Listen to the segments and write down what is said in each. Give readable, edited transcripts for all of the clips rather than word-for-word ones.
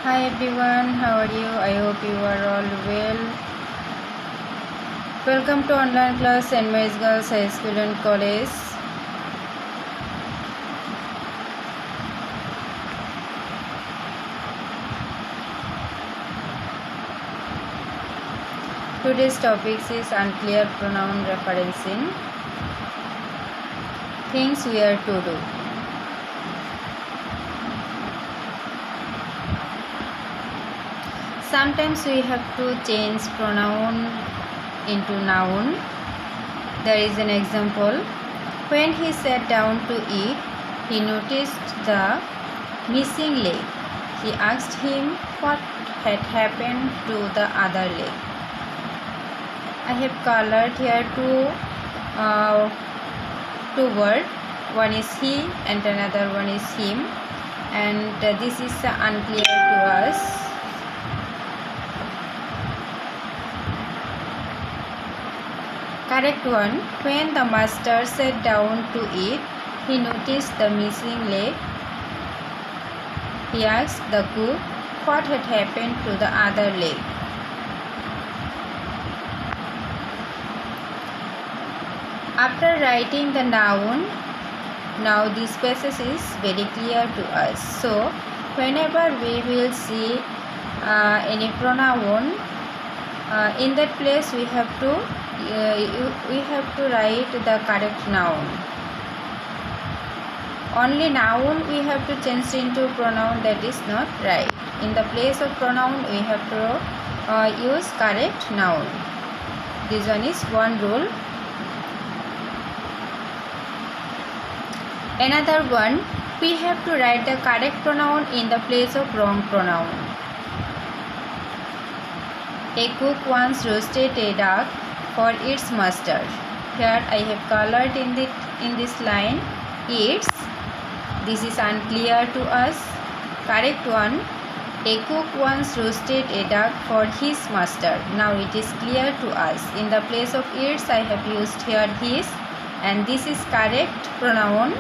Hi everyone, how are you? I hope you are all well. Welcome to online class St. Mary's Girls High School and College. Today's topic is unclear pronoun referencing. Things we are to do. Sometimes we have to change pronoun into noun. There is an example. When he sat down to eat, he noticed the missing leg. He asked him what had happened to the other leg. I have colored here two words. One is he and another one is him, and this is unclear to us. Correct one. When the master sat down to eat, he noticed the missing leg. He asked the cook what had happened to the other leg. After writing the noun, now this passage is very clear to us. So, whenever we will see any pronoun, in that place we have to write the correct noun. Only noun we have to change into pronoun, that is not right. In the place of pronoun we have to use correct noun. This one is one rule. Another one, we have to write the correct pronoun in the place of wrong pronoun. A cook once roasted a duck for its master. Here I have colored in this line its. This is unclear to us. Correct one, a cook once roasted a duck for his master. Now it is clear to us. In the place of its I have used here his, and this is correct pronoun.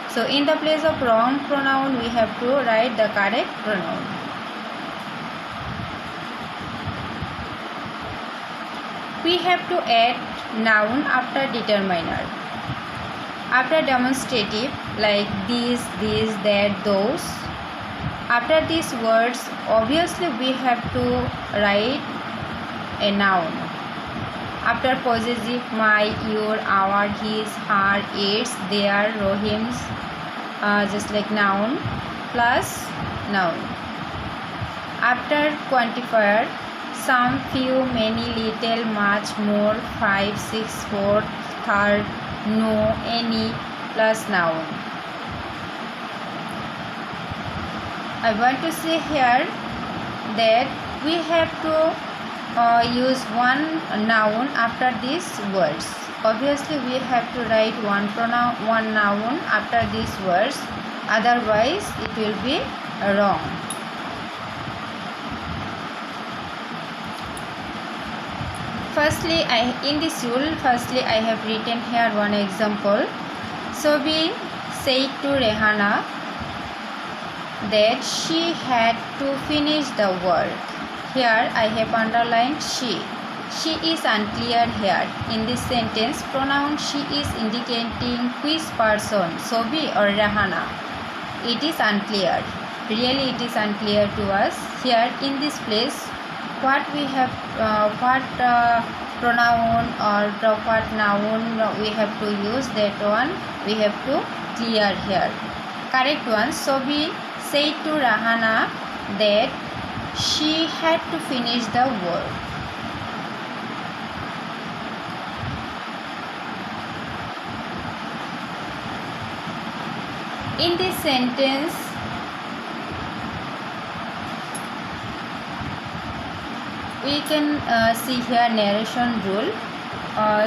So in the place of wrong pronoun we have to write the correct pronoun. We have to add noun after determiner. After demonstrative like this, that, those. After these words, obviously we have to write a noun. After possessive, my, your, our, his, her, its, their, Rohim's, just like noun, plus noun. After quantifier, some, few, many, little, much, more, 5, 6, 4, third, no, any, plus noun. I want to say here that we have to use one noun after these words. Obviously we have to write one noun after these words, otherwise it will be wrong. Firstly, in this rule, I have written here one example. Sobi said to Rehana that she had to finish the work. Here I have underlined she. She is unclear here. In this sentence, pronoun she is indicating which person, Sobi or Rehana. It is unclear. Really it is unclear to us. Here in this place, what we have, pronoun or what noun we have to use, that one we have to clear here. Correct one, Sobi said to Rahana that she had to finish the work. In this sentence, we can see here narration rule.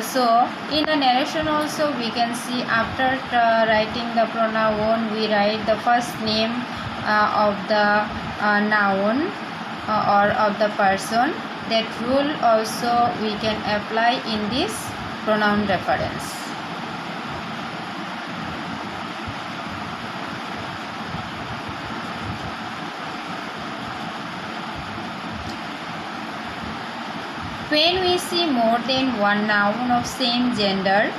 So in the narration also we can see after writing the pronoun we write the first name of the noun or of the person. That rule also we can apply in this pronoun reference. When we see more than one noun of same gender,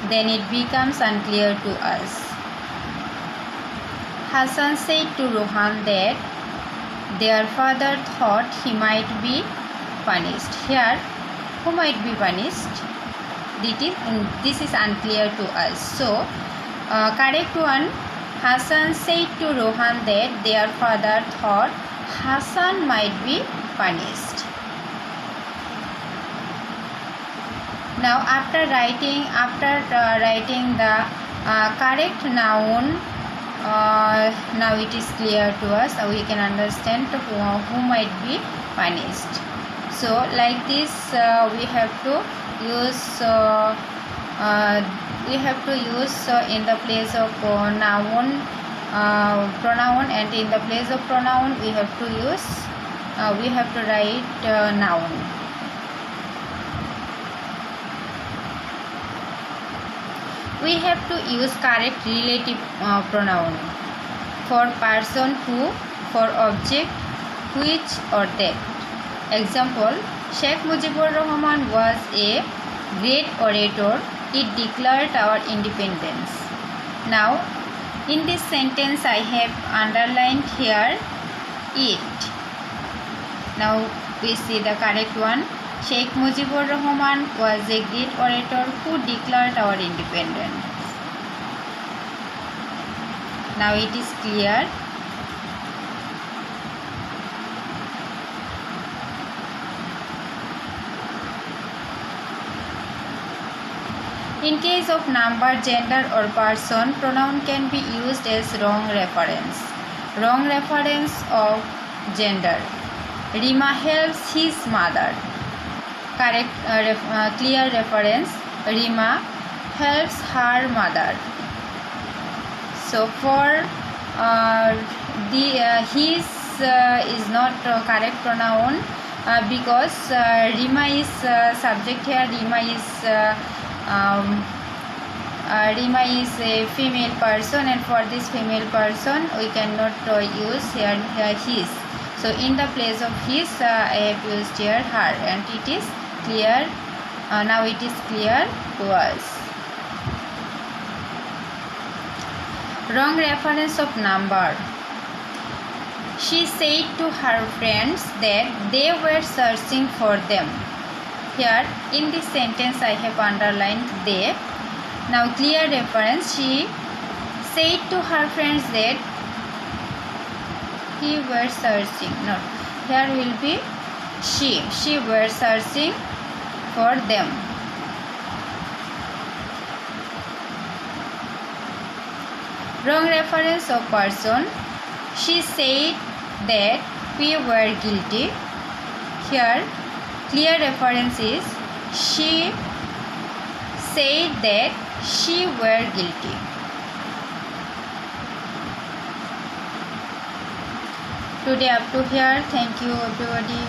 then it becomes unclear to us. Hassan said to Rohan that their father thought he might be punished. Here, who might be punished? This is unclear to us. So, correct one, Hassan said to Rohan that their father thought Hassan might be punished. Now, after writing the correct noun, now it is clear to us. We can understand who might be punished. So, like this, we have to use in the place of noun pronoun, and in the place of pronoun we have to write noun. We have to use correct relative pronoun for person, who, for object, which or that. Example, Sheikh Mujibur Rahman was a great orator. It declared our independence. Now, in this sentence I have underlined here it. Now we see the correct one. Sheikh Mujibur Rahman was a great orator who declared our independence. Now it is clear. In case of number, gender or person, pronoun can be used as wrong reference. Wrong reference of gender. Rima helps his mother. Correct, clear reference. Rima helps her mother. So for his is not correct pronoun because Rima is subject here. Rima is a female person, and for this female person we cannot use here his. So in the place of his I have used here her, and it is clear. Now it is clear to us. Wrong reference of number. She said to her friends that they were searching for them. Here in this sentence I have underlined they. Now clear reference. She said to her friends that he were searching. No, here will be she. She were searching for them. Wrong reference of person. She said that we were guilty. Here clear reference is she said that she were guilty. Today up to here. Thank you everybody.